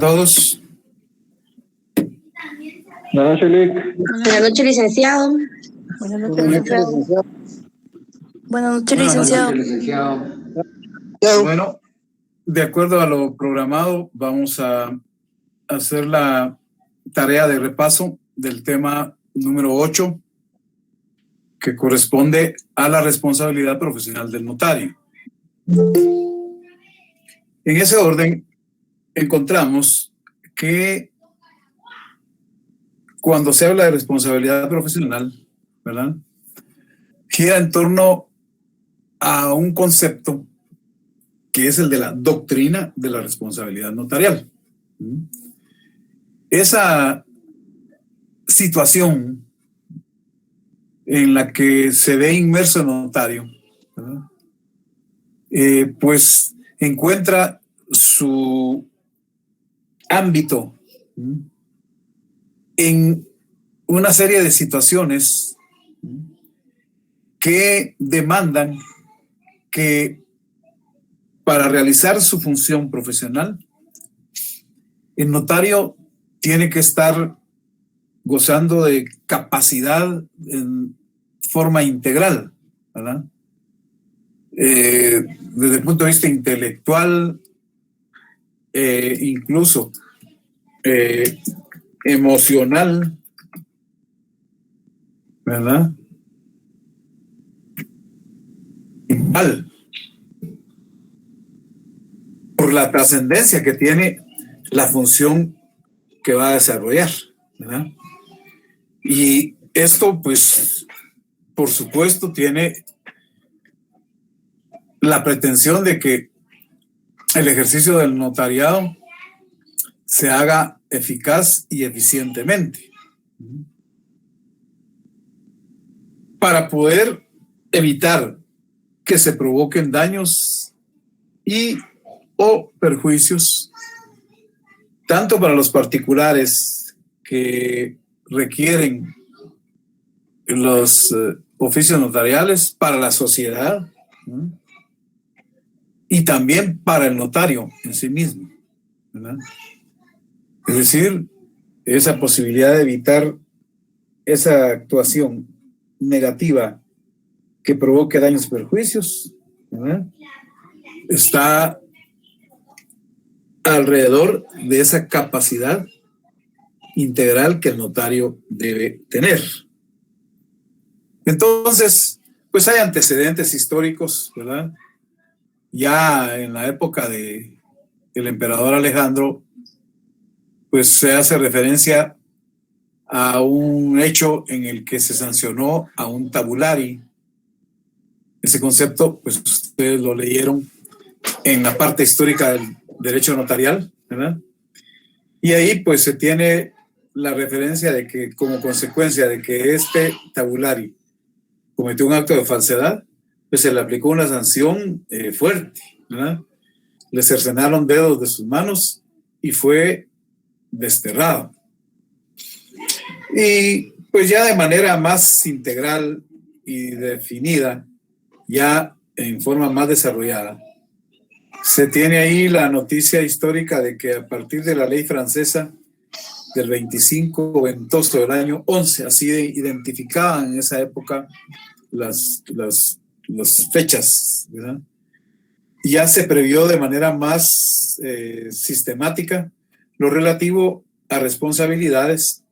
Todos. Buenas noches, Lick. Buenas noches, licenciado. Buenas noches, licenciado. Buenas noches, licenciado. Bueno, de acuerdo a lo programado, vamos a hacer la tarea de repaso del tema número 8, que corresponde a la responsabilidad profesional del notario. En ese orden, encontramos que cuando se habla de responsabilidad profesional, ¿verdad?, gira en torno a un concepto que es el de la doctrina de la responsabilidad notarial. Esa situación en la que se ve inmerso el notario, ¿verdad?, pues encuentra su ámbito en una serie de situaciones que demandan que para realizar su función profesional, el notario tiene que estar gozando de capacidad en forma integral, ¿verdad? Desde el punto de vista intelectual, incluso emocional, ¿verdad? Mal, por la trascendencia que tiene la función que va a desarrollar, ¿verdad? Y esto, pues, por supuesto, tiene la pretensión de que el ejercicio del notariado se haga eficaz y eficientemente, para poder evitar que se provoquen daños y o perjuicios tanto para los particulares que requieren los oficios notariales, para la sociedad, y también para el notario en sí mismo, ¿verdad? Es decir, esa posibilidad de evitar esa actuación negativa que provoque daños y perjuicios, ¿verdad?, está alrededor de esa capacidad integral que el notario debe tener. Entonces, pues hay antecedentes históricos, ¿verdad? Ya en la época del emperador Alejandro, pues se hace referencia a un hecho en el que se sancionó a un tabulari. Ese concepto, pues ustedes lo leyeron en la parte histórica del derecho notarial, ¿verdad? Y ahí pues se tiene la referencia de que, como consecuencia de que este tabulari cometió un acto de falsedad, pues se le aplicó una sanción fuerte, ¿verdad? Le cercenaron dedos de sus manos y fue desterrado. Y pues ya de manera más integral y definida, ya en forma más desarrollada, se tiene ahí la noticia histórica de que a partir de la ley francesa del 25 ventoso del año 11, así identificaban en esa época las fechas, ¿verdad?, ya se previó de manera más sistemática lo relativo a responsabilidades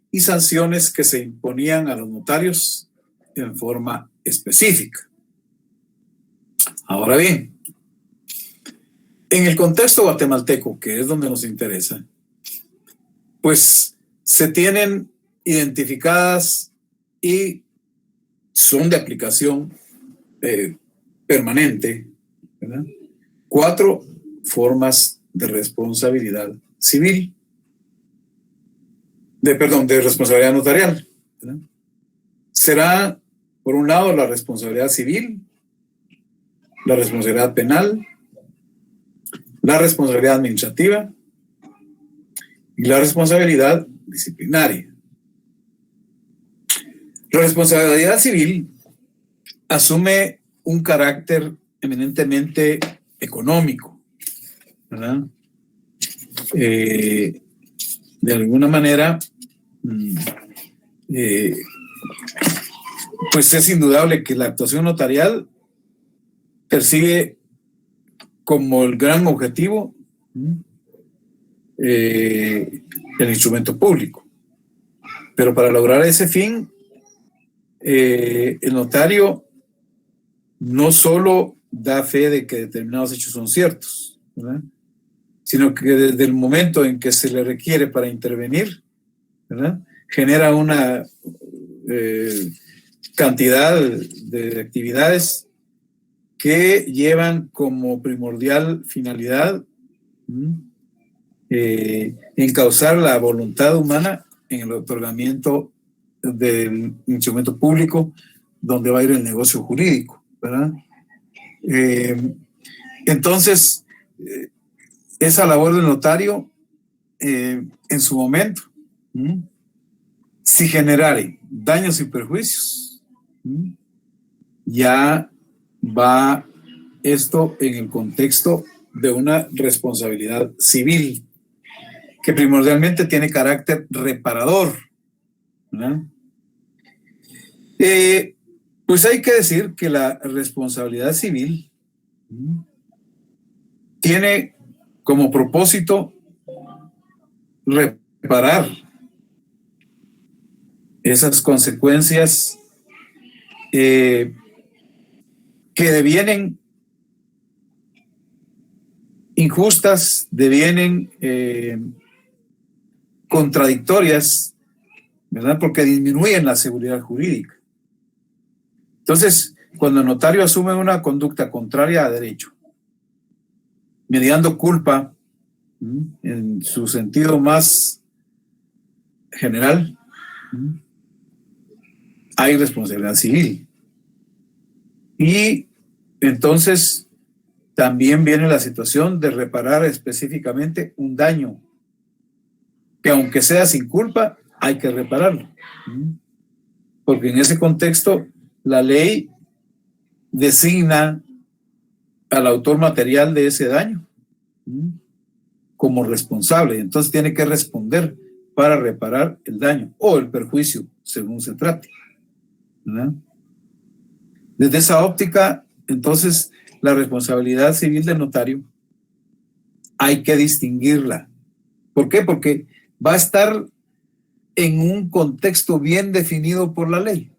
y sanciones que se imponían a los notarios en forma específica. Ahora bien, en el contexto guatemalteco, que es donde nos interesa, pues se tienen identificadas y son de aplicación permanente, ¿verdad?, 4 formas de responsabilidad civil, de responsabilidad notarial, ¿verdad? Será, por un lado, la responsabilidad civil, la responsabilidad penal, la responsabilidad administrativa y la responsabilidad disciplinaria. La responsabilidad civil asume un carácter eminentemente económico, ¿verdad? de alguna manera, pues es indudable que la actuación notarial persigue como el gran objetivo el instrumento público. Pero para lograr ese fin, el notario no solo da fe de que determinados hechos son ciertos, ¿verdad?, sino que desde el momento en que se le requiere para intervenir, ¿verdad?, genera una cantidad de actividades que llevan como primordial finalidad encauzar la voluntad humana en el otorgamiento del instrumento público donde va a ir el negocio jurídico, ¿verdad? Entonces, esa labor del notario, en su momento, si generare daños y perjuicios, ya va esto en el contexto de una responsabilidad civil que primordialmente tiene carácter reparador, ¿verdad? Pues hay que decir que la responsabilidad civil tiene como propósito reparar esas consecuencias que devienen injustas, devienen contradictorias, ¿verdad?, porque disminuyen la seguridad jurídica. Entonces, cuando el notario asume una conducta contraria a derecho, mediando culpa en su sentido más general, hay responsabilidad civil. Y entonces también viene la situación de reparar específicamente un daño que, aunque sea sin culpa, hay que repararlo, porque en ese contexto la ley designa al autor material de ese daño como responsable, entonces tiene que responder para reparar el daño o el perjuicio, según se trate, ¿verdad? Desde esa óptica, entonces, la responsabilidad civil del notario hay que distinguirla. ¿Por qué? Porque va a estar en un contexto bien definido por la ley.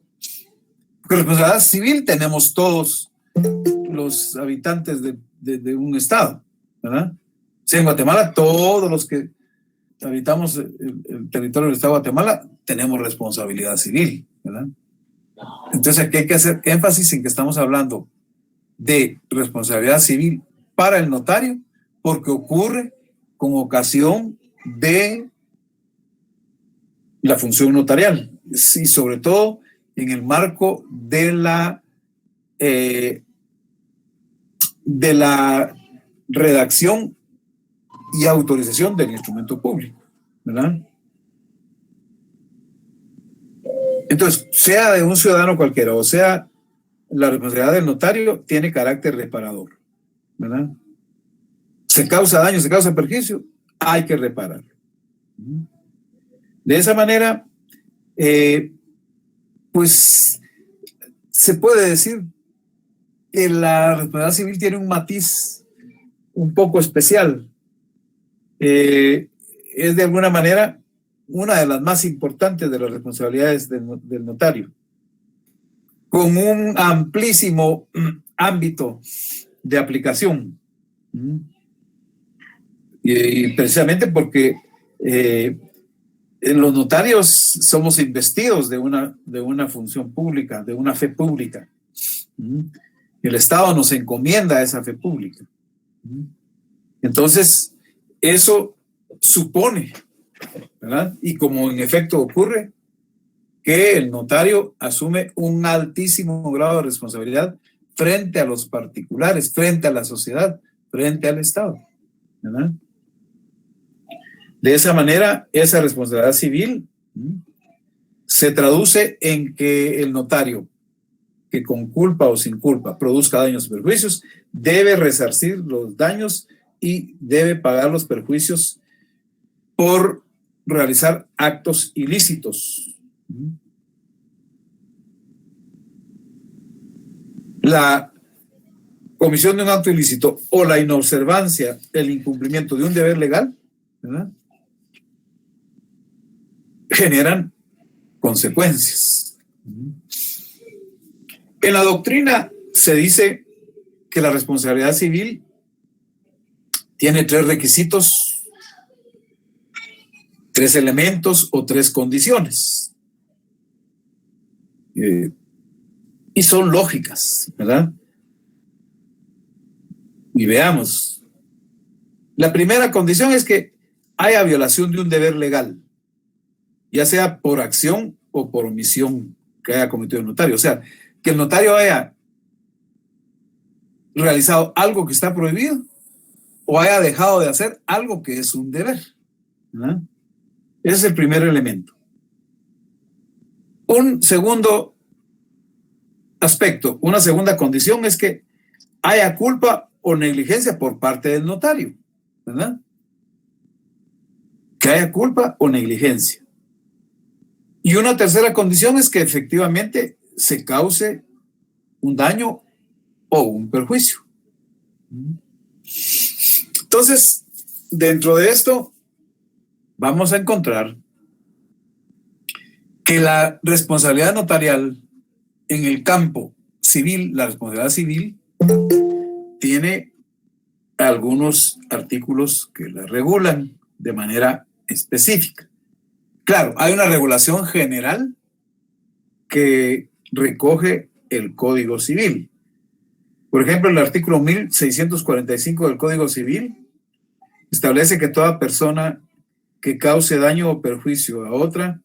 Porque responsabilidad civil tenemos todos los habitantes de un estado, ¿verdad? O sea, en Guatemala, todos los que habitamos el territorio del estado de Guatemala tenemos responsabilidad civil, ¿verdad? Entonces aquí hay que hacer énfasis en que estamos hablando de responsabilidad civil para el notario porque ocurre con ocasión de la función notarial y sobre todo en el marco de la redacción y autorización del instrumento público, ¿verdad? Entonces, sea de un ciudadano cualquiera, o sea, la responsabilidad del notario tiene carácter reparador, ¿verdad? Se causa daño, se causa perjuicio, hay que repararlo. De esa manera, pues, se puede decir que la responsabilidad civil tiene un matiz un poco especial. Es de alguna manera una de las más importantes de las responsabilidades del notario, con un amplísimo ámbito de aplicación. Y precisamente porque los notarios somos investidos de una función pública, de una fe pública. El Estado nos encomienda esa fe pública. Entonces, eso supone, ¿verdad? Y como en efecto ocurre, que el notario asume un altísimo grado de responsabilidad frente a los particulares, frente a la sociedad, frente al Estado, ¿verdad? De esa manera, esa responsabilidad civil se traduce en que el notario, que con culpa o sin culpa produzca daños y perjuicios, debe resarcir los daños y debe pagar los perjuicios por realizar actos ilícitos. La comisión de un acto ilícito o la inobservancia, el incumplimiento de un deber legal, ¿verdad?, generan consecuencias. En la doctrina se dice que la responsabilidad civil tiene 3 requisitos, 3 elementos o 3 condiciones. Y son lógicas, ¿verdad? Y veamos. La primera condición es que haya violación de un deber legal, ya sea por acción o por omisión que haya cometido el notario. O sea, que el notario haya realizado algo que está prohibido o haya dejado de hacer algo que es un deber, ¿verdad? Ese es el primer elemento. Un segundo aspecto, una segunda condición es que haya culpa o negligencia por parte del notario, ¿verdad? Que haya culpa o negligencia. Y una tercera condición es que efectivamente se cause un daño o un perjuicio. Entonces, dentro de esto, vamos a encontrar que la responsabilidad notarial en el campo civil, la responsabilidad civil, tiene algunos artículos que la regulan de manera específica. Claro, hay una regulación general que recoge el Código Civil. Por ejemplo, el artículo 1645 del Código Civil establece que toda persona que cause daño o perjuicio a otra,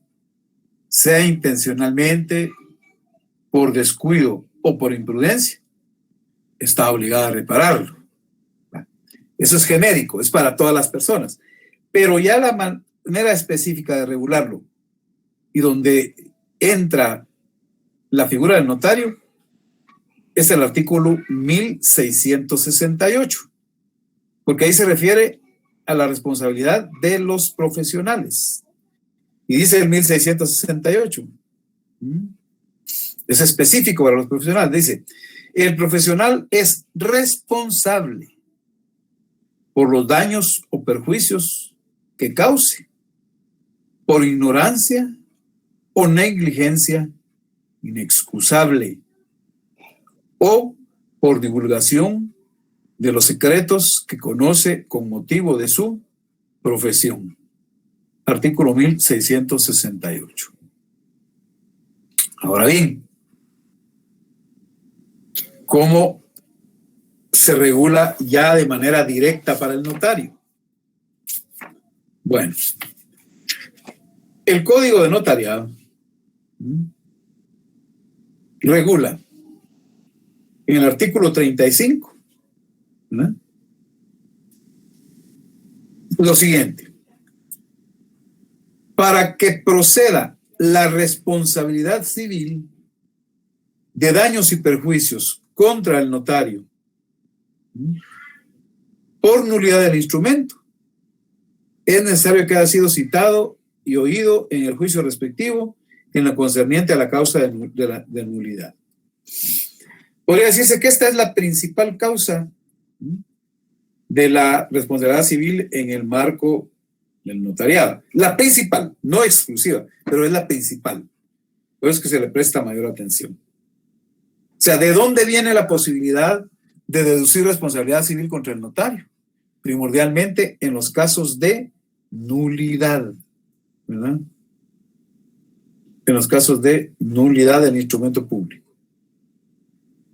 sea intencionalmente, por descuido o por imprudencia, está obligada a repararlo. Eso es genérico, es para todas las personas. Pero ya la manera específica de regularlo y donde entra la figura del notario es el artículo 1668, porque ahí se refiere a la responsabilidad de los profesionales. Y dice el 1668, es específico para los profesionales, dice: el profesional es responsable por los daños o perjuicios que cause por ignorancia o negligencia inexcusable o por divulgación de los secretos que conoce con motivo de su profesión. Artículo 1668. Ahora bien, ¿cómo se regula ya de manera directa para el notario? Bueno, el Código de Notariado regula en el artículo 35, ¿no?, lo siguiente: para que proceda la responsabilidad civil de daños y perjuicios contra el notario por nulidad del instrumento, es necesario que haya sido citado y oído en el juicio respectivo en lo concerniente a la causa de nulidad. Podría decirse que esta es la principal causa de la responsabilidad civil en el marco del notariado. La principal, no exclusiva, pero es la principal. Por eso es que se le presta mayor atención. O sea, ¿de dónde viene la posibilidad de deducir responsabilidad civil contra el notario? Primordialmente en los casos de nulidad, ¿verdad? En los casos de nulidad del instrumento público.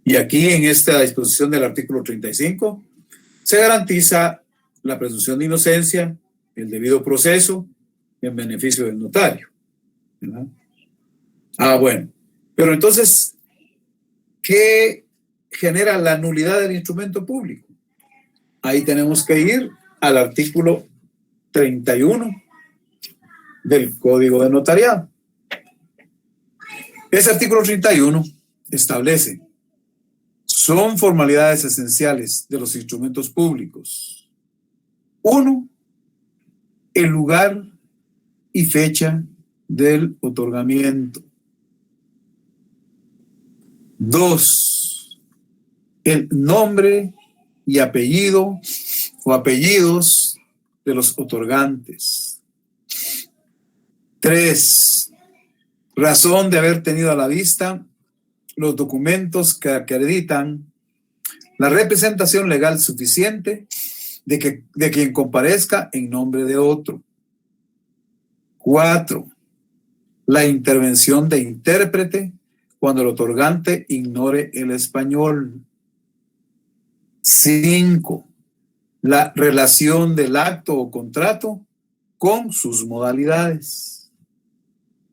Y aquí en esta disposición del artículo 35 se garantiza la presunción de inocencia, el debido proceso en beneficio del notario, ¿verdad? Bueno, pero entonces, ¿qué genera la nulidad del instrumento público? Ahí tenemos que ir al artículo 31 del Código de Notariado. Ese artículo 31 establece: son formalidades esenciales de los instrumentos públicos. 1, el lugar y fecha del otorgamiento. 2, el nombre y apellido o apellidos de los otorgantes. 3, razón de haber tenido a la vista los documentos que acreditan la representación legal suficiente de quien comparezca en nombre de otro. 4, la intervención de intérprete cuando el otorgante ignore el español. 5, la relación del acto o contrato con sus modalidades.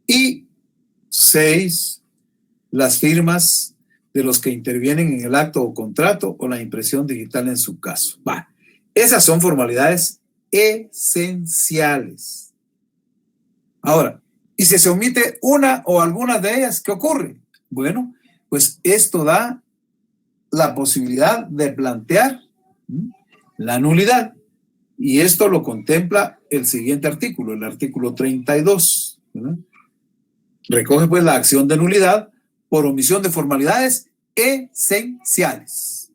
Y 6, las firmas de los que intervienen en el acto o contrato o la impresión digital en su caso. Esas son formalidades esenciales. Ahora, y si se omite una o algunas de ellas, ¿qué ocurre? Bueno, pues esto da la posibilidad de plantear la nulidad. Y esto lo contempla el siguiente artículo, el artículo 32. Recoge pues la acción de nulidad por omisión de formalidades esenciales.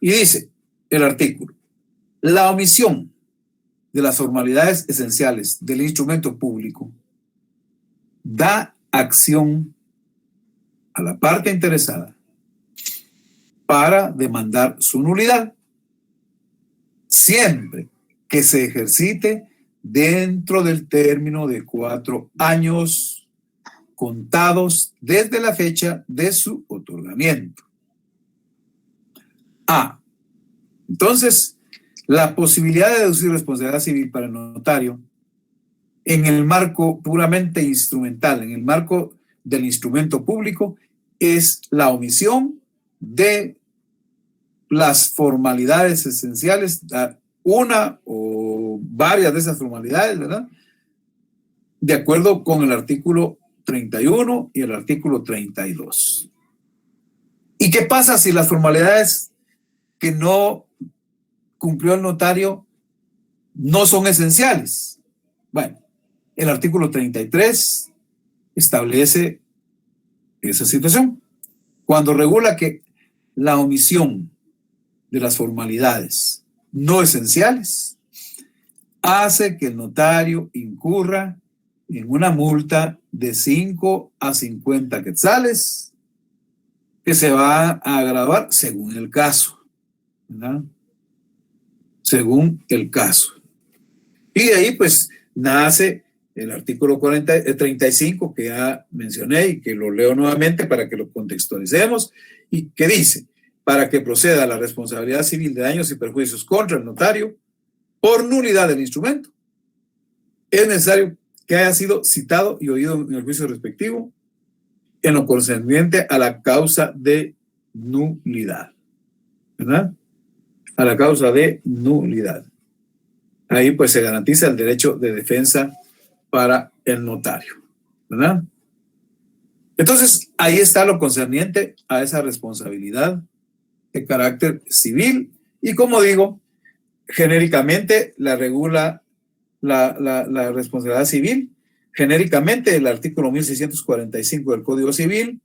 Y dice el artículo, la omisión de las formalidades esenciales del instrumento público da acción a la parte interesada para demandar su nulidad, siempre que se ejercite dentro del término de 4 años contados desde la fecha de su otorgamiento. Entonces, la posibilidad de deducir responsabilidad civil para el notario en el marco puramente instrumental, en el marco del instrumento público, es la omisión de las formalidades esenciales, una o varias de esas formalidades, ¿verdad? De acuerdo con el artículo 31 y el artículo 32. ¿Y qué pasa si las formalidades que no cumplió el notario no son esenciales? Bueno, el artículo 33 establece esa situación. Cuando regula que la omisión de las formalidades no esenciales hace que el notario incurra en una multa de 5 a 50 quetzales que se va a graduar según el caso, ¿verdad? Según el caso. Y de ahí pues nace el artículo 35 que ya mencioné y que lo leo nuevamente para que lo contextualicemos y que dice, para que proceda la responsabilidad civil de daños y perjuicios contra el notario por nulidad del instrumento, es necesario que haya sido citado y oído en el juicio respectivo en lo concerniente a la causa de nulidad, ¿verdad? A la causa de nulidad. Ahí pues se garantiza el derecho de defensa para el notario, ¿verdad? Entonces, ahí está lo concerniente a esa responsabilidad de carácter civil y, como digo, genéricamente la regula la responsabilidad civil, genéricamente el artículo 1645 del Código Civil,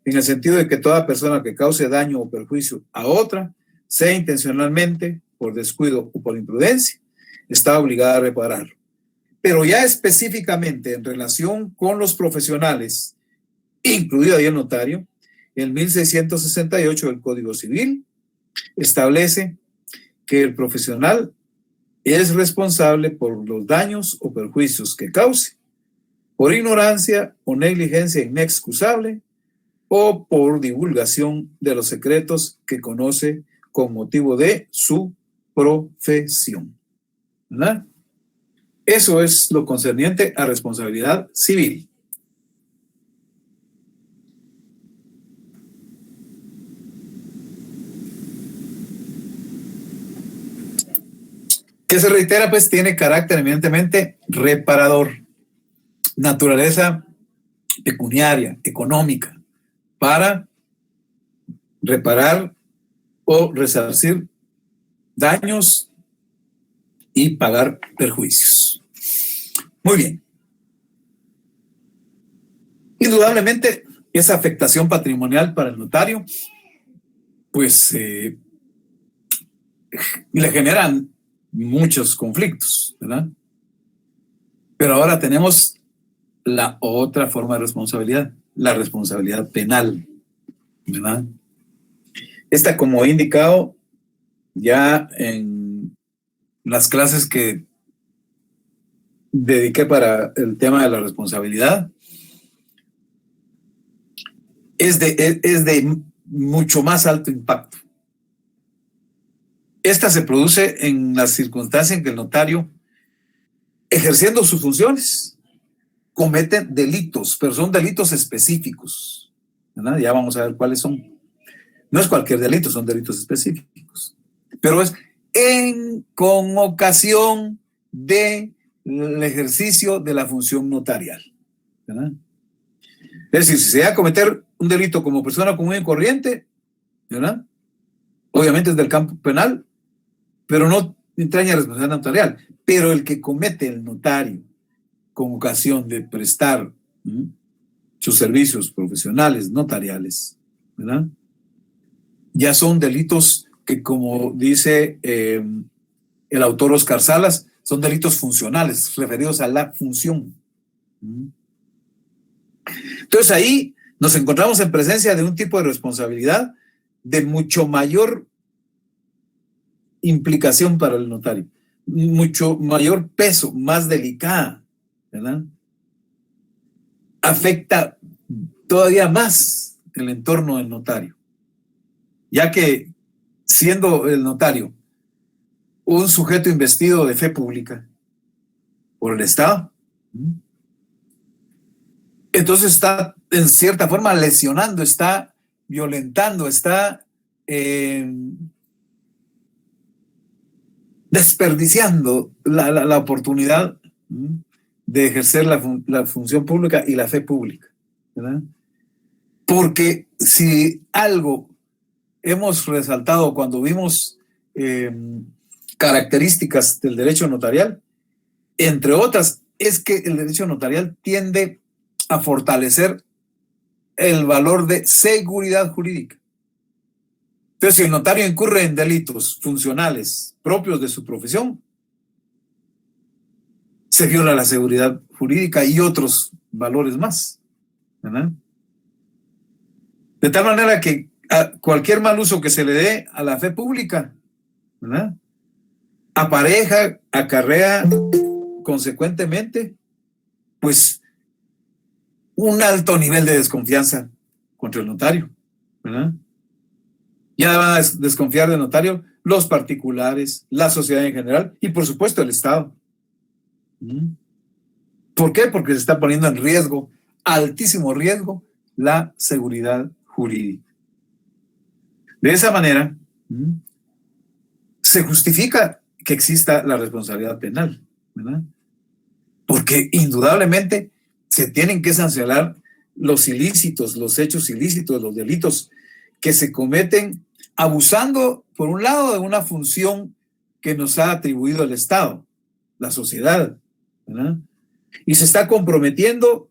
en el sentido de que toda persona que cause daño o perjuicio a otra, sea intencionalmente, por descuido o por imprudencia, está obligada a repararlo. Pero ya específicamente en relación con los profesionales, incluido ahí el notario, el 1668 del Código Civil establece que el profesional es responsable por los daños o perjuicios que cause, por ignorancia o negligencia inexcusable o por divulgación de los secretos que conoce con motivo de su profesión, ¿verdad? Eso es lo concerniente a responsabilidad civil. Que se reitera, pues tiene carácter evidentemente reparador, naturaleza pecuniaria, económica, para reparar o resarcir daños y pagar perjuicios. Muy bien. Indudablemente, esa afectación patrimonial para el notario, pues le generan muchos conflictos, ¿verdad? Pero ahora tenemos la otra forma de responsabilidad, la responsabilidad penal, ¿verdad? Esta, como he indicado ya en las clases que dediqué para el tema de la responsabilidad, es de mucho más alto impacto. Esta se produce en la circunstancia en que el notario, ejerciendo sus funciones, comete delitos, pero son delitos específicos, ¿verdad? Ya vamos a ver cuáles son. No es cualquier delito, son delitos específicos. Pero es con ocasión del ejercicio de la función notarial, ¿verdad? Es decir, si se va a cometer un delito como persona común y corriente, ¿verdad? Obviamente es del campo penal, pero no entraña responsabilidad notarial. Pero el que comete el notario con ocasión de prestar sus servicios profesionales notariales, ¿verdad? Ya son delitos que, como dice el autor Oscar Salas, son delitos funcionales, referidos a la función. Entonces ahí nos encontramos en presencia de un tipo de responsabilidad de mucho mayor implicación para el notario, mucho mayor peso, más delicada, ¿verdad? Afecta todavía más el entorno del notario, ya que siendo el notario un sujeto investido de fe pública por el Estado, entonces está en cierta forma lesionando, está violentando, está desperdiciando la oportunidad de ejercer la función pública y la fe pública, ¿verdad? Porque si algo hemos resaltado cuando vimos características del derecho notarial, entre otras, es que el derecho notarial tiende a fortalecer el valor de seguridad jurídica. Entonces, si el notario incurre en delitos funcionales propios de su profesión, se viola la seguridad jurídica y otros valores más, ¿verdad? De tal manera que a cualquier mal uso que se le dé a la fe pública, ¿verdad?, acarrea consecuentemente, pues, un alto nivel de desconfianza contra el notario, ¿verdad? Ya van a desconfiar del notario los particulares, la sociedad en general y, por supuesto, el Estado. ¿Por qué? Porque se está poniendo en riesgo, altísimo riesgo, la seguridad jurídica. De esa manera, se justifica que exista la responsabilidad penal, ¿verdad? Porque indudablemente se tienen que sancionar los ilícitos, los hechos ilícitos, los delitos que se cometen abusando, por un lado, de una función que nos ha atribuido el Estado, la sociedad, ¿verdad? Y se está comprometiendo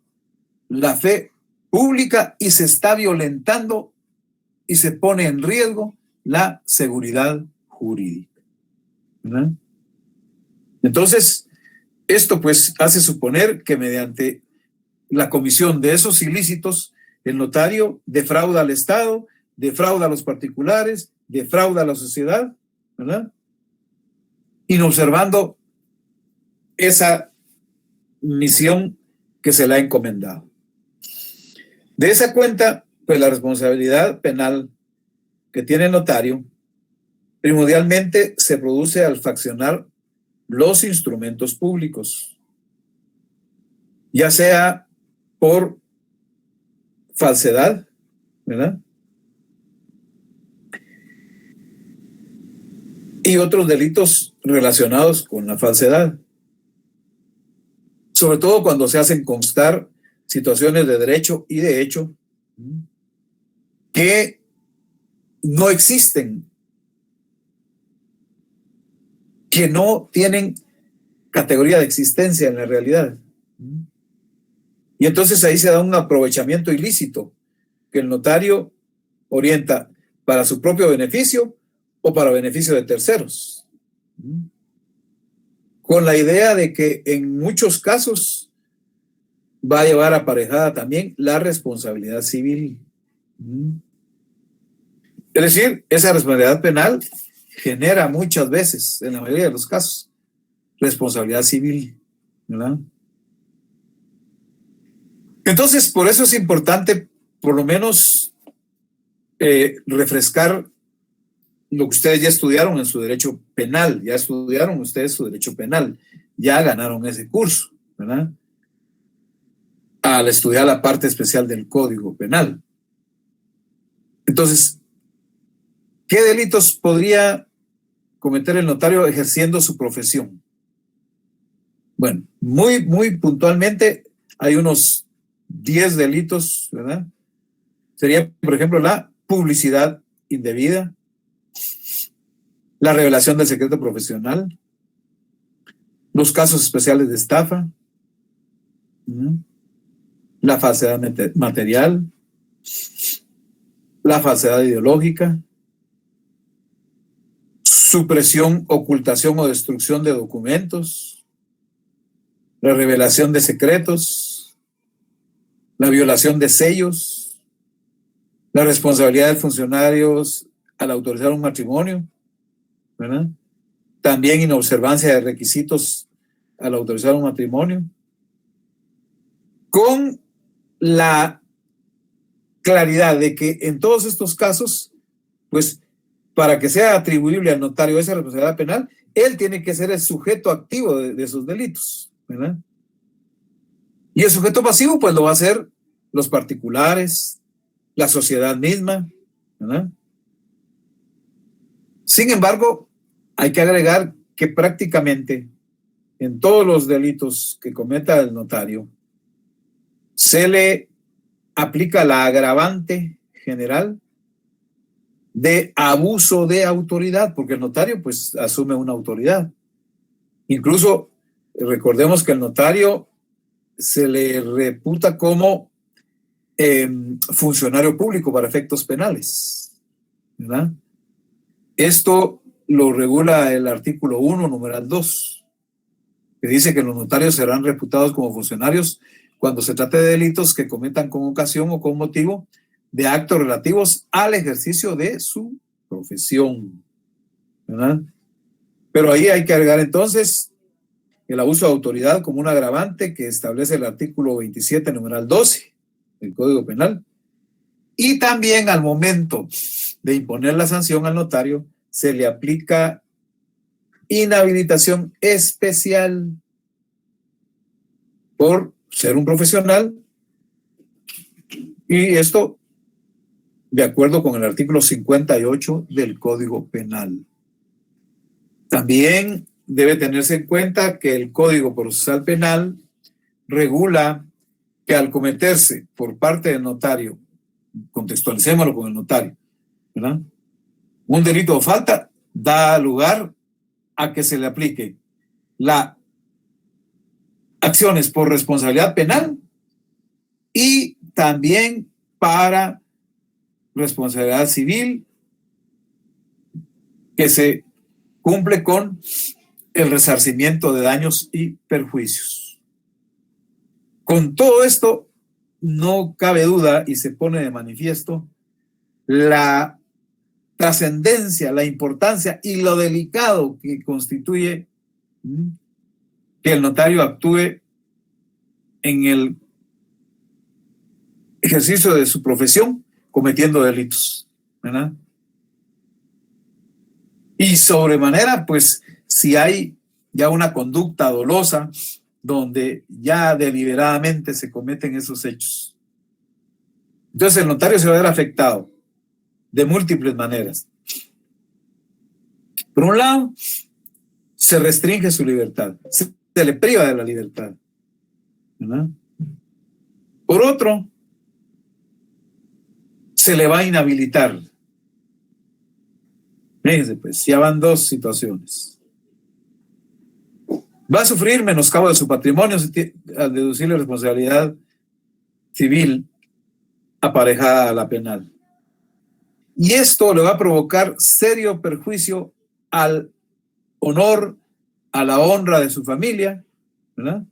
la fe pública y se está violentando y se pone en riesgo la seguridad jurídica, ¿verdad? Entonces, esto pues hace suponer que mediante la comisión de esos ilícitos, el notario defrauda al Estado, defrauda a los particulares, defrauda a la sociedad, ¿verdad? Inobservando esa misión que se le ha encomendado. De esa cuenta, pues la responsabilidad penal que tiene el notario primordialmente se produce al fraccionar los instrumentos públicos, ya sea por falsedad, ¿verdad?, y otros delitos relacionados con la falsedad, sobre todo cuando se hacen constar situaciones de derecho y de hecho que no existen que no tienen categoría de existencia en la realidad. Y entonces ahí se da un aprovechamiento ilícito que el notario orienta para su propio beneficio o para beneficio de terceros, con la idea de que en muchos casos va a llevar aparejada también la responsabilidad civil. Es decir, esa responsabilidad penal genera muchas veces, en la mayoría de los casos, responsabilidad civil, ¿verdad? Entonces, por eso es importante, por lo menos, refrescar lo que ustedes ya estudiaron en su derecho penal. Ya estudiaron ustedes su derecho penal. Ya ganaron ese curso, ¿verdad? Al estudiar la parte especial del Código Penal. Entonces, ¿qué delitos podría cometer el notario ejerciendo su profesión? Bueno, muy puntualmente hay unos 10 delitos, ¿verdad? Sería, por ejemplo, la publicidad indebida, la revelación del secreto profesional, los casos especiales de estafa, la falsedad material, la falsedad ideológica, supresión, ocultación o destrucción de documentos, la revelación de secretos, la violación de sellos, la responsabilidad de funcionarios al autorizar un matrimonio, ¿verdad? También inobservancia de requisitos al autorizar un matrimonio, con la claridad de que en todos estos casos, pues para que sea atribuible al notario esa responsabilidad penal, él tiene que ser el sujeto activo de esos delitos, ¿verdad? Y el sujeto pasivo, pues lo va a ser los particulares, la sociedad misma, ¿verdad? Sin embargo, hay que agregar que prácticamente en todos los delitos que cometa el notario se le aplica la agravante general de abuso de autoridad, porque el notario pues asume una autoridad. Incluso recordemos que el notario se le reputa como funcionario público para efectos penales, ¿verdad? Esto lo regula el artículo 1, numeral 2, que dice que los notarios serán reputados como funcionarios cuando se trate de delitos que cometan con ocasión o con motivo de actos relativos al ejercicio de su profesión, ¿verdad? Pero ahí hay que agregar entonces el abuso de autoridad como un agravante que establece el artículo 27, numeral 12 del Código Penal. Y también al momento de imponer la sanción al notario se le aplica inhabilitación especial por ser un profesional, y esto de acuerdo con el artículo 58 del Código Penal. También debe tenerse en cuenta que el Código Procesal Penal regula que al cometerse por parte del notario, contextualicémoslo con el notario, ¿verdad?, un delito o falta, da lugar a que se le aplique las acciones por responsabilidad penal y también para responsabilidad civil, que se cumple con el resarcimiento de daños y perjuicios. Con todo esto, no cabe duda y se pone de manifiesto la trascendencia, la importancia y lo delicado que constituye que el notario actúe en el ejercicio de su profesión cometiendo delitos, ¿verdad? Y sobremanera, pues, si hay ya una conducta dolosa donde ya deliberadamente se cometen esos hechos. Entonces el notario se va a ver afectado de múltiples maneras. Por un lado, se restringe su libertad, se le priva de la libertad, ¿verdad? Por otro, se le va a inhabilitar. Fíjense, pues, ya van dos situaciones. va a sufrir menoscabo de su patrimonio al deducirle responsabilidad civil aparejada a la penal. Y esto le va a provocar serio perjuicio al honor, a la honra de su familia, ¿verdad?,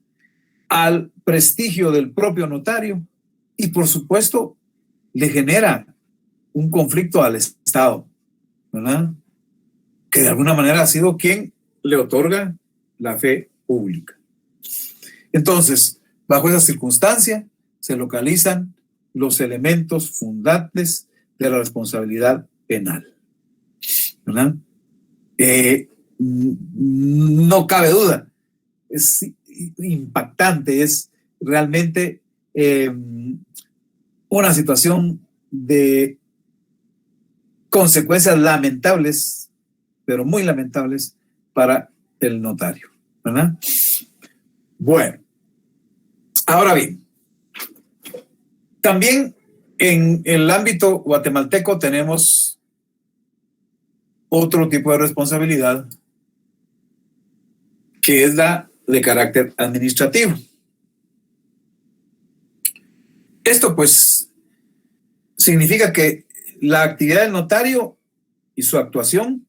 al prestigio del propio notario y, por supuesto, le genera un conflicto al Estado, ¿verdad?, que de alguna manera ha sido quien le otorga la fe pública. Entonces, bajo esa circunstancia, se localizan los elementos fundantes de la responsabilidad penal, ¿verdad? No cabe duda, es impactante, es realmente una situación de consecuencias lamentables, pero muy lamentables para el notario, ¿verdad? Bueno, ahora bien, también en el ámbito guatemalteco tenemos otro tipo de responsabilidad que es la de carácter administrativo. Esto pues significa que la actividad del notario y su actuación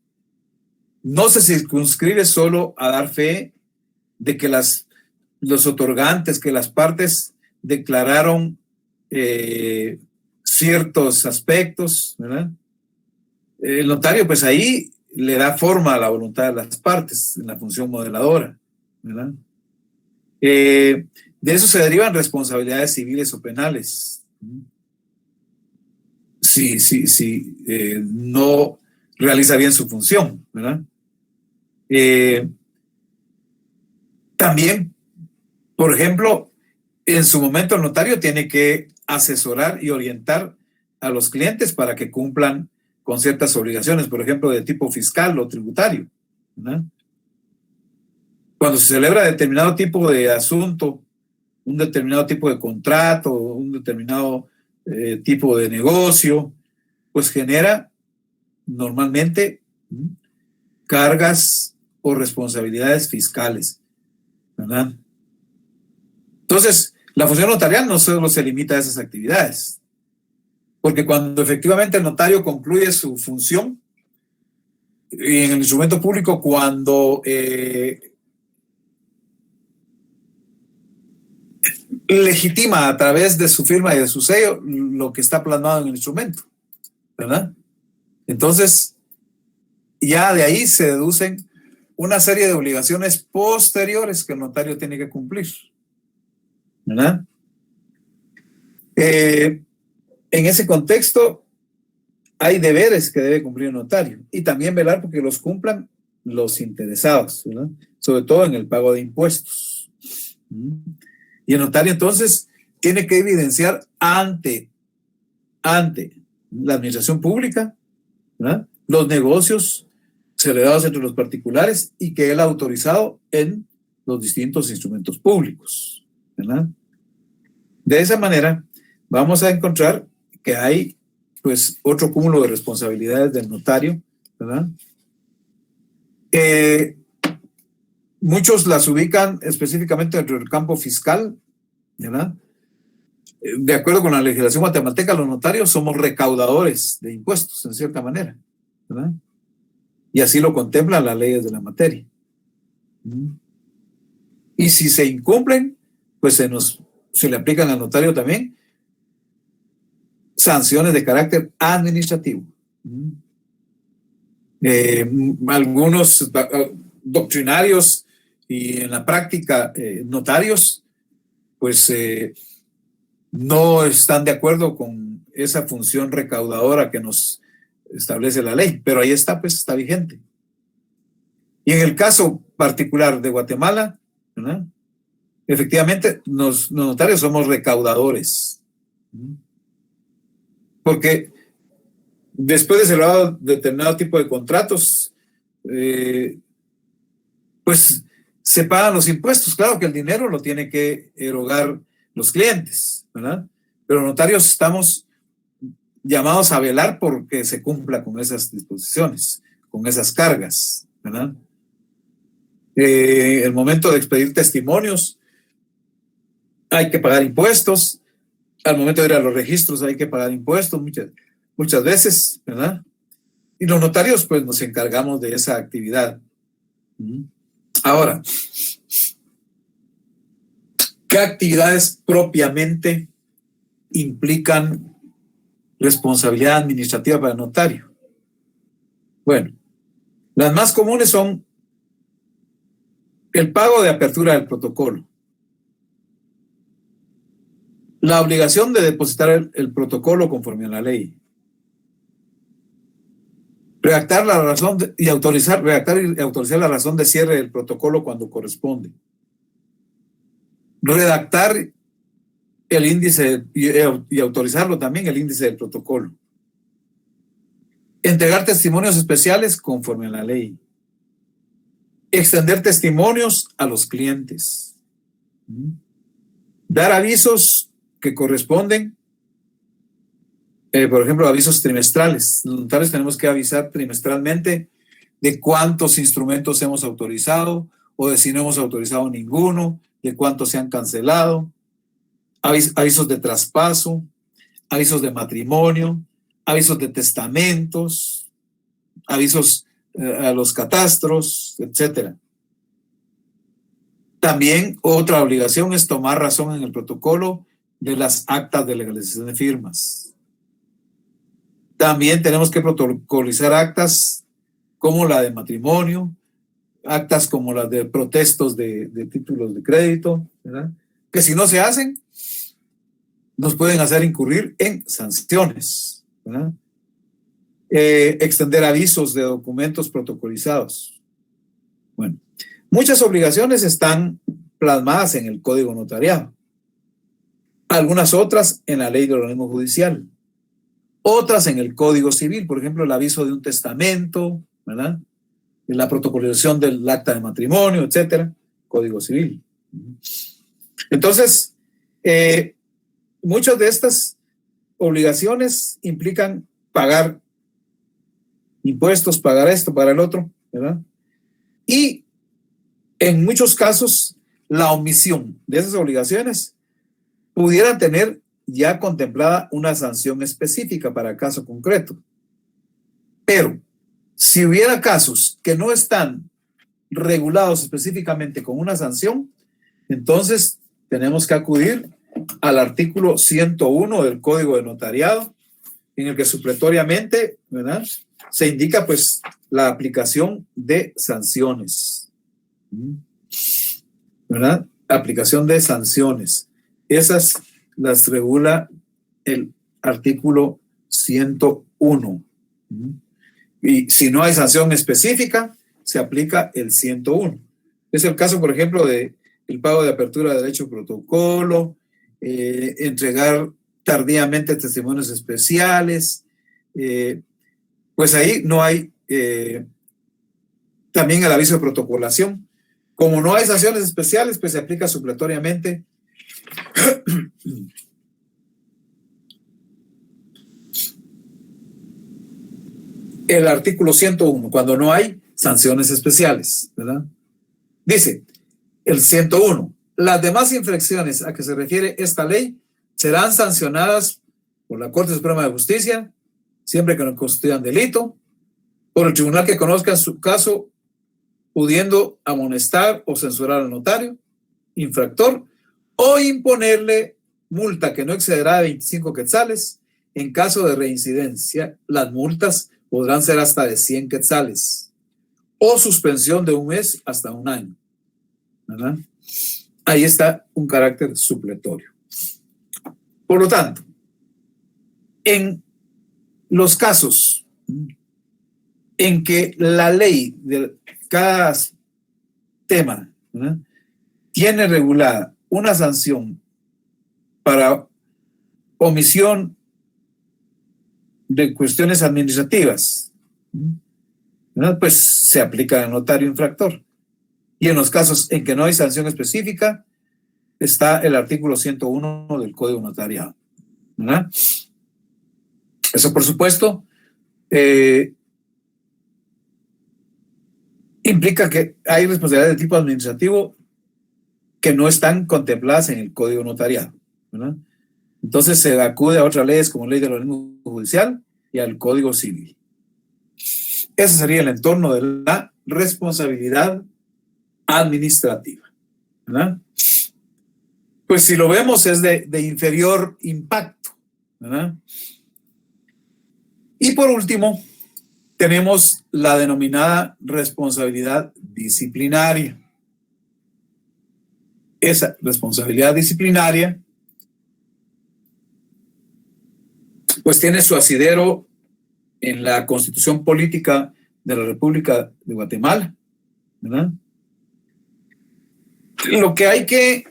no se circunscribe solo a dar fe de que los otorgantes, que las partes declararon ciertos aspectos, ¿verdad? El notario pues ahí le da forma a la voluntad de las partes en la función modeladora, ¿verdad? De eso se derivan responsabilidades civiles o penales. Si no realiza bien su función, ¿verdad? También, por ejemplo, en su momento el notario tiene que asesorar y orientar a los clientes para que cumplan con ciertas obligaciones, por ejemplo, de tipo fiscal o tributario, ¿verdad? Cuando se celebra determinado tipo de asunto, un determinado tipo de contrato, un determinado tipo de negocio, pues genera normalmente cargas o responsabilidades fiscales, ¿verdad? Entonces, la función notarial no solo se limita a esas actividades, porque cuando efectivamente el notario concluye su función, y en el instrumento público, cuando legitima a través de su firma y de su sello lo que está plasmado en el instrumento, ¿verdad? Entonces, ya de ahí se deducen una serie de obligaciones posteriores que el notario tiene que cumplir, ¿verdad? En ese contexto, hay deberes que debe cumplir el notario y también velar porque los cumplan los interesados, ¿verdad?, sobre todo en el pago de impuestos. Y el notario entonces tiene que evidenciar ante la administración pública, ¿verdad?, los negocios celebrados entre los particulares y que él ha autorizado en los distintos instrumentos públicos, ¿verdad? De esa manera vamos a encontrar que hay pues otro cúmulo de responsabilidades del notario, ¿verdad? Muchos las ubican específicamente dentro del campo fiscal, ¿verdad? De acuerdo con la legislación guatemalteca, los notarios somos recaudadores de impuestos, en cierta manera, ¿verdad? Y así lo contemplan las leyes de la materia. Y si se incumplen, pues se le aplican al notario también sanciones de carácter administrativo. Algunos doctrinarios y en la práctica notarios, pues no están de acuerdo con esa función recaudadora que nos establece la ley, pero ahí está, pues está vigente. Y en el caso particular de Guatemala, ¿verdad?, efectivamente los notarios somos recaudadores, porque después de celebrar determinado tipo de contratos, pues se pagan los impuestos. Claro que el dinero lo tiene que erogar los clientes, ¿verdad? Pero notarios estamos llamados a velar porque se cumpla con esas disposiciones, con esas cargas, ¿verdad? El momento de expedir testimonios, hay que pagar impuestos. Al momento de ir a los registros hay que pagar impuestos muchas veces, ¿verdad? Y los notarios, pues, nos encargamos de esa actividad. Ahora, ¿qué actividades propiamente implican responsabilidad administrativa para el notario? Bueno, las más comunes son el pago de apertura del protocolo, la obligación de depositar el protocolo conforme a la ley, redactar la razón y autorizar la razón de cierre del protocolo cuando corresponde, redactar el índice y autorizarlo también, el índice del protocolo, entregar testimonios especiales conforme a la ley, extender testimonios a los clientes, dar avisos que corresponden, por ejemplo, avisos trimestrales. Los notarios tenemos que avisar trimestralmente de cuántos instrumentos hemos autorizado o de si no hemos autorizado ninguno, de cuántos se han cancelado, avisos de traspaso, avisos de matrimonio, avisos de testamentos, avisos a los catastros, etc. También otra obligación es tomar razón en el protocolo de las actas de legalización de firmas. También tenemos que protocolizar actas como la de matrimonio, actas como las de protestos de títulos de crédito, ¿verdad? Que si no se hacen, nos pueden hacer incurrir en sanciones, ¿verdad? Extender avisos de documentos protocolizados. Bueno, muchas obligaciones están plasmadas en el Código Notariado, algunas otras en la Ley del Organismo Judicial, otras en el Código Civil, por ejemplo, el aviso de un testamento, ¿verdad? La protocolización del acta de matrimonio, etcétera, Código Civil. Entonces, muchas de estas obligaciones implican pagar impuestos, pagar esto, pagar el otro, ¿verdad? Y en muchos casos, la omisión de esas obligaciones pudieran tener ya contemplada una sanción específica para caso concreto. Pero si hubiera casos que no están regulados específicamente con una sanción, entonces tenemos que acudir al artículo 101 del Código de Notariado, en el que supletoriamente, ¿verdad?, se indica pues la aplicación de sanciones, ¿verdad? Aplicación de sanciones. Esas las regula el artículo 101. Y si no hay sanción específica, se aplica el 101. Es el caso, por ejemplo, de el pago de apertura de derecho protocolo, entregar tardíamente testimonios especiales, pues ahí no hay también el aviso de protocolación. Como no hay sanciones especiales, pues se aplica supletoriamente el artículo 101, cuando no hay sanciones especiales, ¿verdad? Dice el 101, las demás infracciones a que se refiere esta ley serán sancionadas por la Corte Suprema de Justicia, siempre que no constituyan delito, por el tribunal que conozca su caso, pudiendo amonestar o censurar al notario, infractor, o imponerle multa que no excederá de 25 quetzales. En caso de reincidencia, las multas podrán ser hasta de 100 quetzales o suspensión de un mes hasta un año, ¿verdad? Ahí está un carácter supletorio. Por lo tanto, en los casos en que la ley de cada tema, ¿verdad?, tiene regulada una sanción para omisión de cuestiones administrativas, ¿verdad?, pues se aplica al notario infractor. Y en los casos en que no hay sanción específica, está el artículo 101 del Código Notariado, ¿verdad? Eso, por supuesto, implica que hay responsabilidades de tipo administrativo que no están contempladas en el Código Notarial, ¿verdad? Entonces se acude a otras leyes como ley del organismo judicial y al Código Civil. Ese sería el entorno de la responsabilidad administrativa, ¿verdad? Pues si lo vemos es de inferior impacto, ¿verdad? Y por último, tenemos la denominada responsabilidad disciplinaria. Esa responsabilidad disciplinaria pues tiene su asidero en la Constitución Política de la República de Guatemala, ¿verdad? Lo que hay que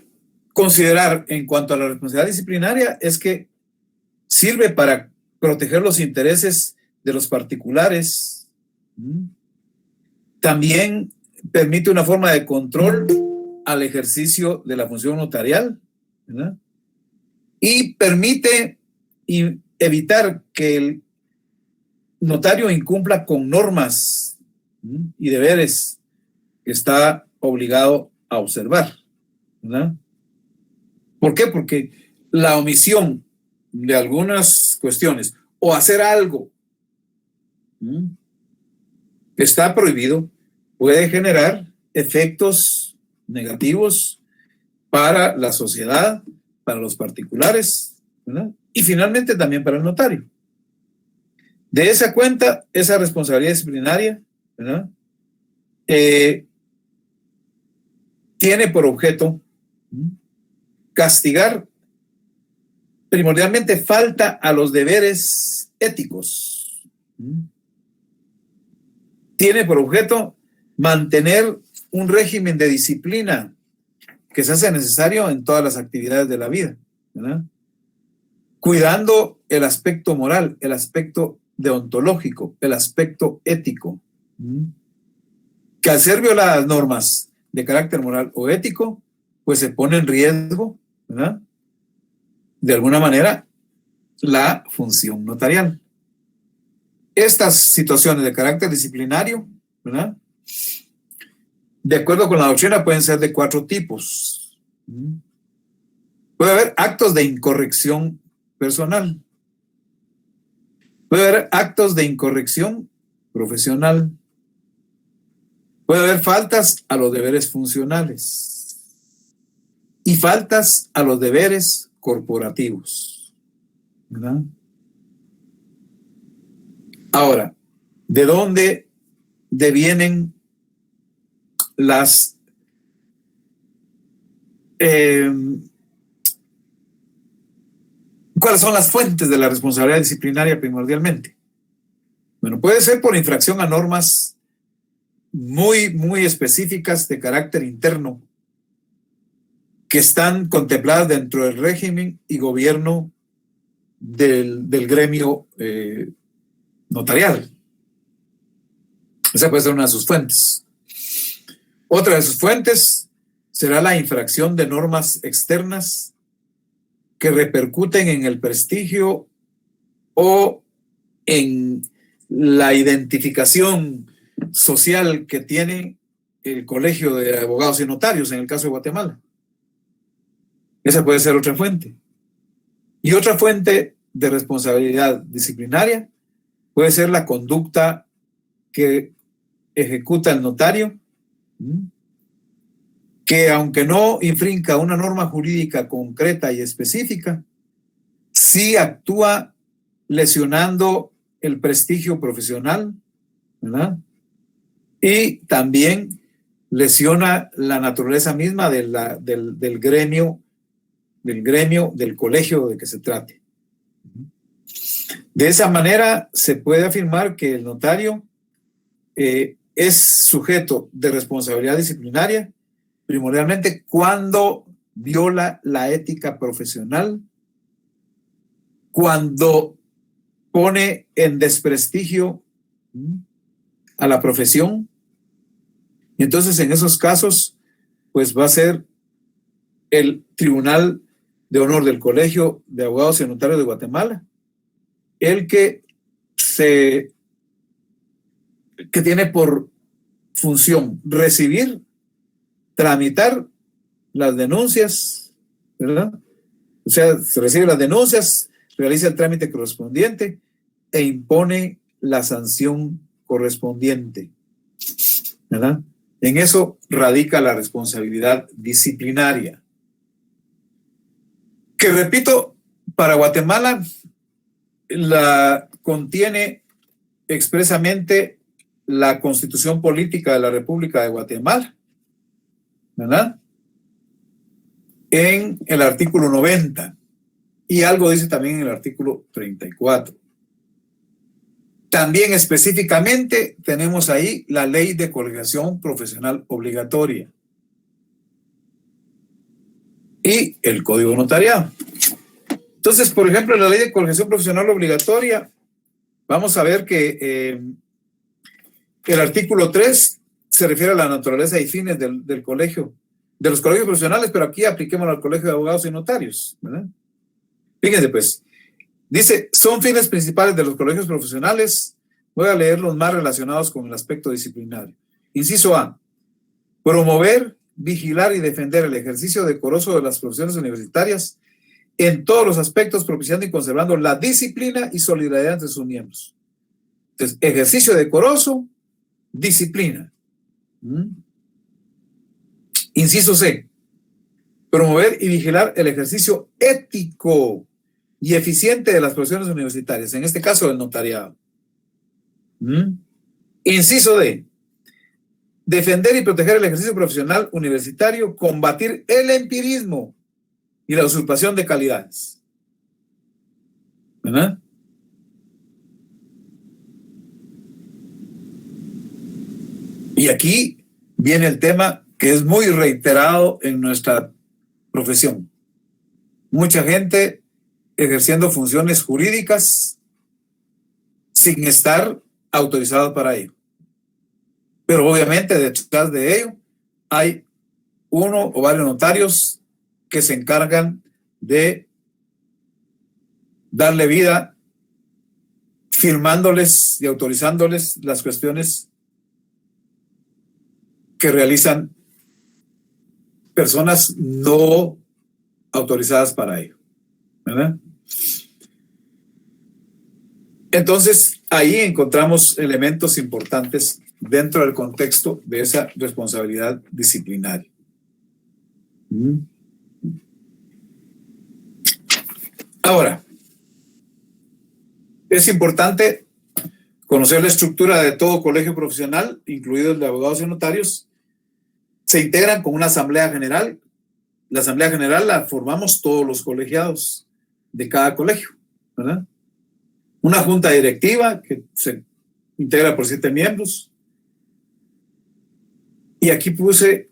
considerar en cuanto a la responsabilidad disciplinaria es que sirve para proteger los intereses de los particulares. También permite una forma de control al ejercicio de la función notarial, ¿verdad? Y permite evitar que el notario incumpla con normas y deberes que está obligado a observar, ¿verdad? ¿Por qué? Porque la omisión de algunas cuestiones o hacer algo que está prohibido puede generar efectos negativos para la sociedad, para los particulares, ¿verdad? Y finalmente también para el notario. De esa cuenta, esa responsabilidad disciplinaria, ¿verdad? Tiene por objeto castigar primordialmente falta a los deberes éticos. Tiene por objeto mantener un régimen de disciplina que se hace necesario en todas las actividades de la vida, ¿verdad? Cuidando el aspecto moral, el aspecto deontológico, el aspecto ético, que al ser violadas normas de carácter moral o ético, pues se pone en riesgo, ¿verdad?, de alguna manera, la función notarial. Estas situaciones de carácter disciplinario, ¿verdad?, de acuerdo con la doctrina, pueden ser de 4 tipos. Puede haber actos de incorrección personal. Puede haber actos de incorrección profesional. Puede haber faltas a los deberes funcionales y faltas a los deberes corporativos, ¿verdad? Ahora, ¿de dónde devienen las cuáles son las fuentes de la responsabilidad disciplinaria primordialmente? Bueno, puede ser por infracción a normas muy específicas de carácter interno que están contempladas dentro del régimen y gobierno del gremio notarial. Esa puede ser una de sus fuentes. Otra de sus fuentes será la infracción de normas externas que repercuten en el prestigio o en la identificación social que tiene el Colegio de Abogados y Notarios en el caso de Guatemala. Esa puede ser otra fuente. Y otra fuente de responsabilidad disciplinaria puede ser la conducta que ejecuta el notario, que aunque no infrinja una norma jurídica concreta y específica, sí actúa lesionando el prestigio profesional, ¿verdad?, y también lesiona la naturaleza misma del gremio, del colegio de que se trate. De esa manera se puede afirmar que el notario es sujeto de responsabilidad disciplinaria primordialmente cuando viola la ética profesional, cuando pone en desprestigio a la profesión. Y entonces en esos casos pues va a ser el Tribunal de Honor del Colegio de Abogados y Notarios de Guatemala el que tiene por función recibir, tramitar las denuncias, ¿verdad? O sea, se recibe las denuncias, realiza el trámite correspondiente e impone la sanción correspondiente, ¿verdad? En eso radica la responsabilidad disciplinaria. Que repito, para Guatemala la contiene expresamente la Constitución Política de la República de Guatemala, ¿verdad? En el artículo 90 y algo dice también en el artículo 34. También específicamente tenemos ahí la Ley de Colegiación Profesional Obligatoria y el Código Notariado. Entonces, por ejemplo, en la Ley de Colegiación Profesional Obligatoria, vamos a ver que el artículo 3 se refiere a la naturaleza y fines del colegio, de los colegios profesionales, pero aquí apliquémoslo al Colegio de Abogados y Notarios, ¿verdad? Fíjense pues, dice, son fines principales de los colegios profesionales. Voy a leer los más relacionados con el aspecto disciplinario. Inciso A, promover, vigilar y defender el ejercicio decoroso de las profesiones universitarias en todos los aspectos, propiciando y conservando la disciplina y solidaridad entre sus miembros. Entonces, ejercicio decoroso, disciplina. Inciso C, promover y vigilar el ejercicio ético y eficiente de las profesiones universitarias, en este caso el notariado. Inciso D, defender y proteger el ejercicio profesional universitario, combatir el empirismo y la usurpación de calidades. ¿Verdad? Y aquí viene el tema que es muy reiterado en nuestra profesión. Mucha gente ejerciendo funciones jurídicas sin estar autorizado para ello. Pero obviamente detrás de ello hay uno o varios notarios que se encargan de darle vida, firmándoles y autorizándoles las cuestiones que realizan personas no autorizadas para ello, ¿verdad? Entonces, ahí encontramos elementos importantes dentro del contexto de esa responsabilidad disciplinaria. Ahora, es importante conocer la estructura de todo colegio profesional, incluido el de abogados y notarios. Se integran con una asamblea general. La asamblea general la formamos todos los colegiados de cada colegio, ¿verdad? Una junta directiva que se integra por 7 miembros. Y aquí puse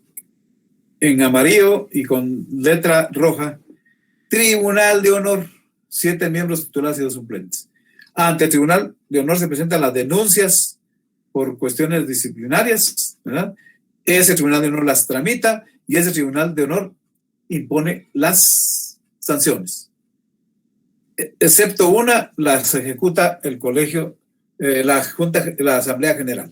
en amarillo y con letra roja, Tribunal de Honor, 7 miembros titulares y 2 suplentes. Ante el Tribunal de Honor se presentan las denuncias por cuestiones disciplinarias, ¿verdad? Ese Tribunal de Honor las tramita y ese Tribunal de Honor impone las sanciones. Excepto una, las ejecuta el colegio, la Asamblea General.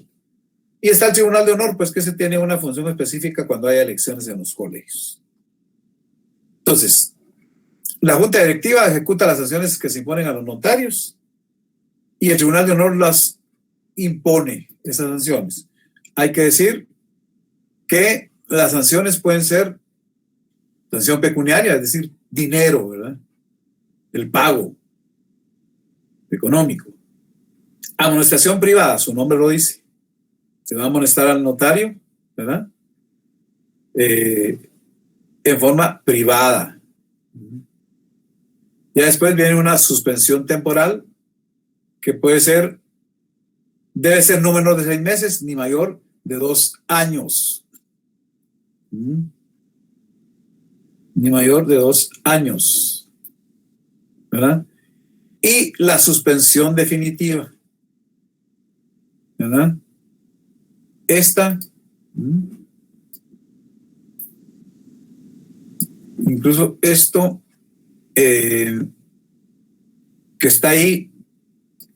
Y está el Tribunal de Honor, pues que se tiene una función específica cuando hay elecciones en los colegios. Entonces, la Junta Directiva ejecuta las sanciones que se imponen a los notarios y el Tribunal de Honor las impone, esas sanciones. Hay que decir que las sanciones pueden ser sanción pecuniaria, es decir, dinero, ¿verdad? El pago económico. Amonestación privada, su nombre lo dice. Se va a amonestar al notario, ¿verdad? En forma privada. Ya después viene una suspensión temporal que puede ser, debe ser no menor de 6 meses ni mayor de 2 años. Ni mayor de 2 años, ¿verdad? Y la suspensión definitiva, ¿verdad? Esta, incluso esto que está ahí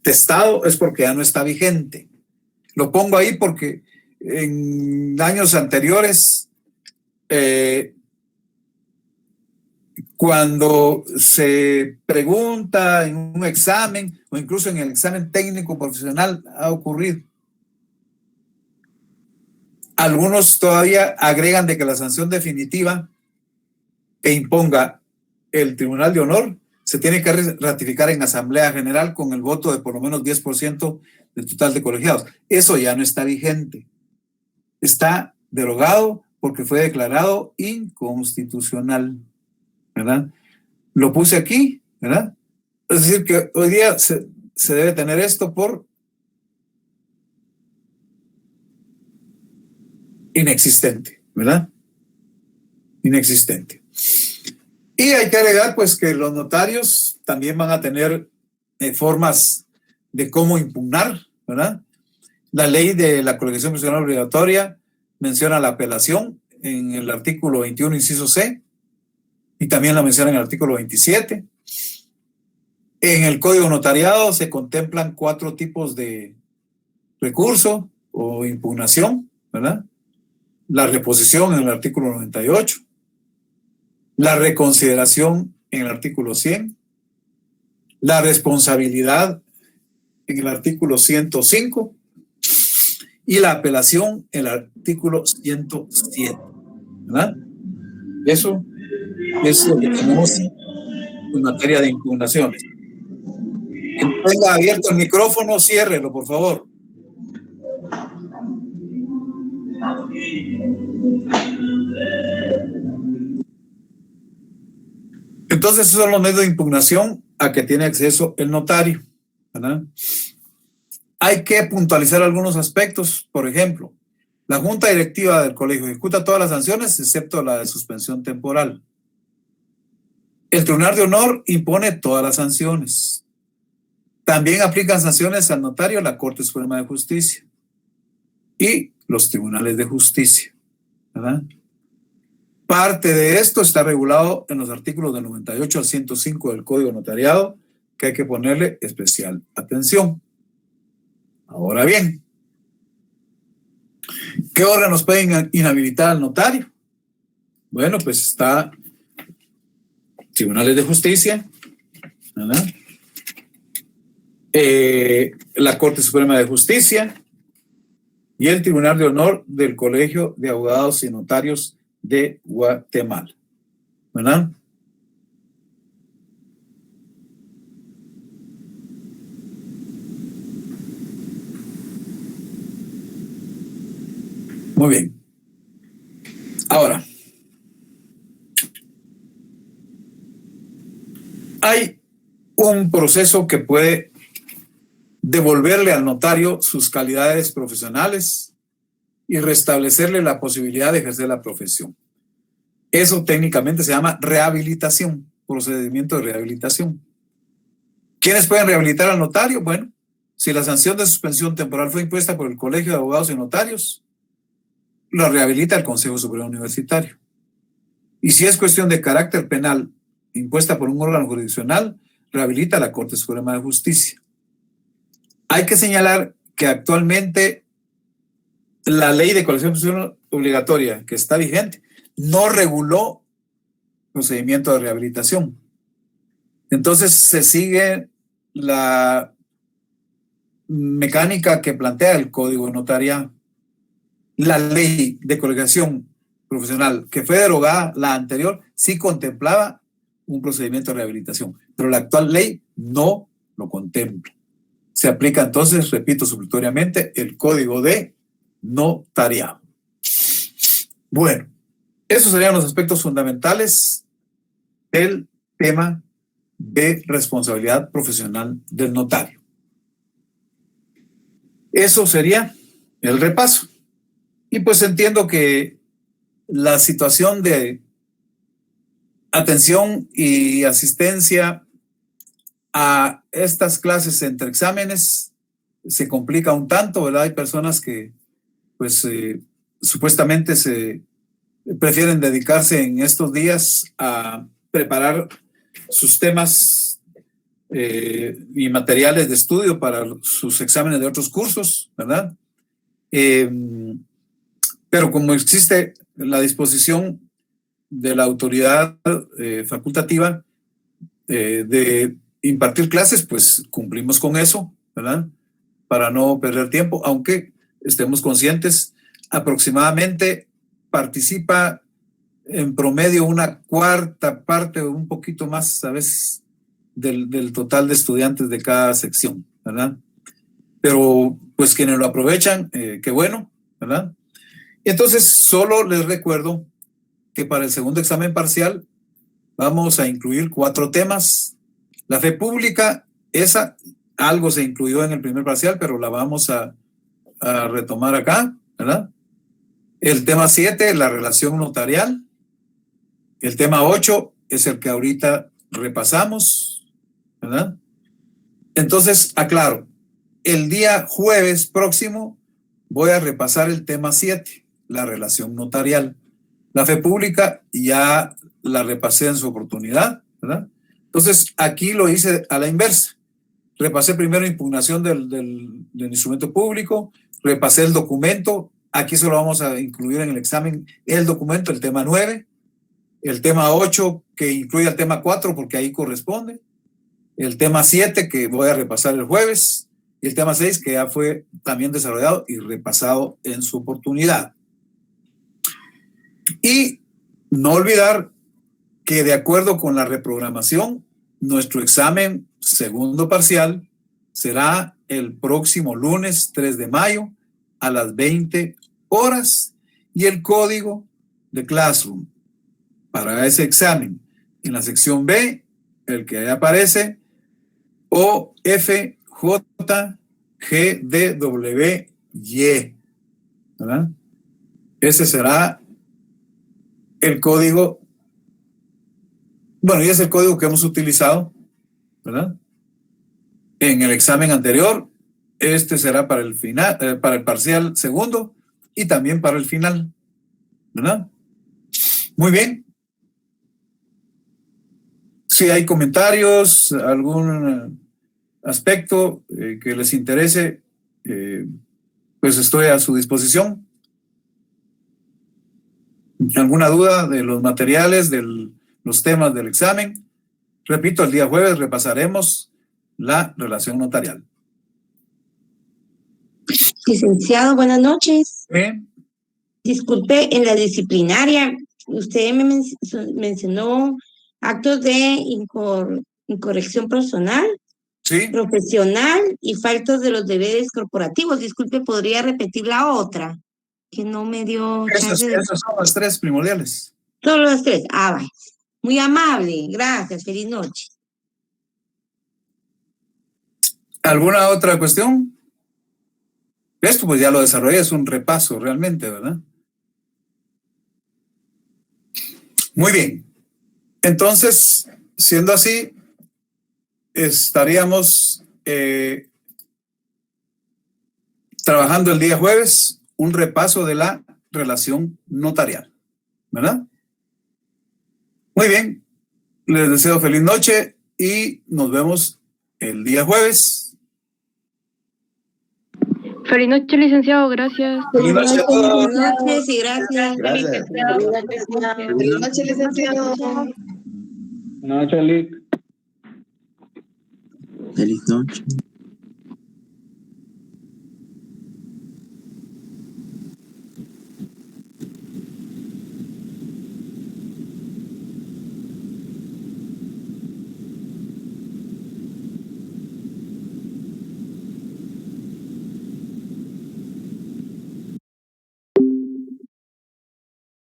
testado es porque ya no está vigente. Lo pongo ahí porque en años anteriores, cuando se pregunta en un examen o incluso en el examen técnico profesional ha ocurrido. Algunos todavía agregan de que la sanción definitiva que imponga el Tribunal de Honor se tiene que ratificar en Asamblea General con el voto de por lo menos 10% del total de colegiados. Eso ya no está vigente. Está derogado porque fue declarado inconstitucional, ¿verdad? Lo puse aquí, ¿verdad? Es decir, que hoy día se debe tener esto por inexistente, ¿verdad? Inexistente. Y hay que agregar, pues, que los notarios también van a tener formas de cómo impugnar, ¿verdad? La ley de la colegiación profesional obligatoria menciona la apelación en el artículo 21, inciso C, y también la menciona en el artículo 27. En el Código Notariado se contemplan 4 tipos de recurso o impugnación, ¿verdad? La reposición en el artículo 98, la reconsideración en el artículo 100, la responsabilidad en el artículo 105 y la apelación en el artículo 107, ¿verdad? Eso es lo que tenemos en materia de impugnaciones. Quien tenga abierto el micrófono, ciérrelo, por favor. Entonces, esos son los medios de impugnación a que tiene acceso el notario, ¿verdad? Hay que puntualizar algunos aspectos. Por ejemplo, la Junta Directiva del Colegio ejecuta todas las sanciones excepto la de suspensión temporal. El Tribunal de Honor impone todas las sanciones. También aplican sanciones al notario la Corte Suprema de Justicia y los tribunales de justicia, ¿verdad? Parte de esto está regulado en los artículos del 98 al 105 del Código Notariado, que hay que ponerle especial atención. Ahora bien, ¿qué órganos pueden inhabilitar al notario? Bueno, pues está tribunales de justicia, ¿verdad? La Corte Suprema de Justicia y el Tribunal de Honor del Colegio de Abogados y Notarios de Guatemala, ¿verdad? Muy bien. Ahora, hay un proceso que puede devolverle al notario sus calidades profesionales y restablecerle la posibilidad de ejercer la profesión. Eso técnicamente se llama rehabilitación, procedimiento de rehabilitación. ¿Quiénes pueden rehabilitar al notario? Bueno, si la sanción de suspensión temporal fue impuesta por el Colegio de Abogados y Notarios, lo rehabilita el Consejo Superior Universitario. Y si es cuestión de carácter penal impuesta por un órgano jurisdiccional, rehabilita la Corte Suprema de Justicia. Hay que señalar que actualmente la ley de colegiación profesional obligatoria que está vigente no reguló procedimiento de rehabilitación. Entonces se sigue la mecánica que plantea el Código Notariado. La ley de colegiación profesional que fue derogada, la anterior, sí contemplaba un procedimiento de rehabilitación, pero la actual ley no lo contempla. Se aplica entonces, repito supletoriamente, el Código de Notariado. Bueno, esos serían los aspectos fundamentales del tema de responsabilidad profesional del notario. Eso sería el repaso. Y pues entiendo que la situación de atención y asistencia a estas clases entre exámenes se complica un tanto, ¿verdad? Hay personas que pues supuestamente se prefieren dedicarse en estos días a preparar sus temas y materiales de estudio para sus exámenes de otros cursos, ¿verdad? Pero como existe la disposición de la autoridad facultativa de impartir clases, pues cumplimos con eso, ¿verdad? Para no perder tiempo, aunque estemos conscientes, aproximadamente participa en promedio una cuarta parte o un poquito más a veces del total de estudiantes de cada sección, ¿verdad? Pero pues quienes lo aprovechan, qué bueno, ¿verdad? Y entonces solo les recuerdo que para el segundo examen parcial vamos a incluir 4 temas. La fe pública, esa algo se incluyó en el primer parcial, pero la vamos a retomar acá, ¿verdad? El tema 7, la relación notarial. El tema 8 es el que ahorita repasamos, ¿verdad? Entonces, aclaro, el día jueves próximo voy a repasar el tema 7, la relación notarial. La fe pública ya la repasé en su oportunidad, ¿verdad? Entonces, aquí lo hice a la inversa. Repasé primero impugnación del instrumento público, repasé el documento, aquí solo vamos a incluir en el examen el documento, el tema 9, el tema 8 que incluye el tema 4 porque ahí corresponde, el tema 7 que voy a repasar el jueves, y el tema 6 que ya fue también desarrollado y repasado en su oportunidad. Y no olvidar que de acuerdo con la reprogramación, nuestro examen segundo parcial será el próximo lunes 3 de mayo a las 20 horas y el código de Classroom para ese examen en la sección B, el que ahí aparece, OFJGDWY, ¿verdad? Ese será el código, bueno, y es el código que hemos utilizado, ¿verdad? En el examen anterior, este será para el final, para el parcial segundo y también para el final, ¿verdad? Muy bien. Si hay comentarios, algún aspecto que les interese, pues estoy a su disposición. ¿Alguna duda de los materiales, de los temas del examen? Repito, el día jueves repasaremos la relación notarial. Licenciado, buenas noches. Bien. Disculpe, en la disciplinaria, usted me mencionó actos de incorrección personal, Sí. profesional y faltas de los deberes corporativos. Disculpe, ¿podría repetir la otra? Que no me dio chance de... Esas son las 3 primordiales. Solo las 3. Ah, vaya. Muy amable. Gracias. Feliz noche. ¿Alguna otra cuestión? Esto pues ya lo desarrollé, es un repaso realmente, ¿verdad? Muy bien. Entonces, siendo así, estaríamos trabajando el día jueves un repaso de la relación notarial, ¿verdad? Muy bien. Les deseo feliz noche y nos vemos el día jueves. Feliz noche, licenciado, gracias. Feliz noche a todos. Buenas noches y gracias. Gracias. Buenas noches, licenciado. Buenas noches, Lick. Feliz noche.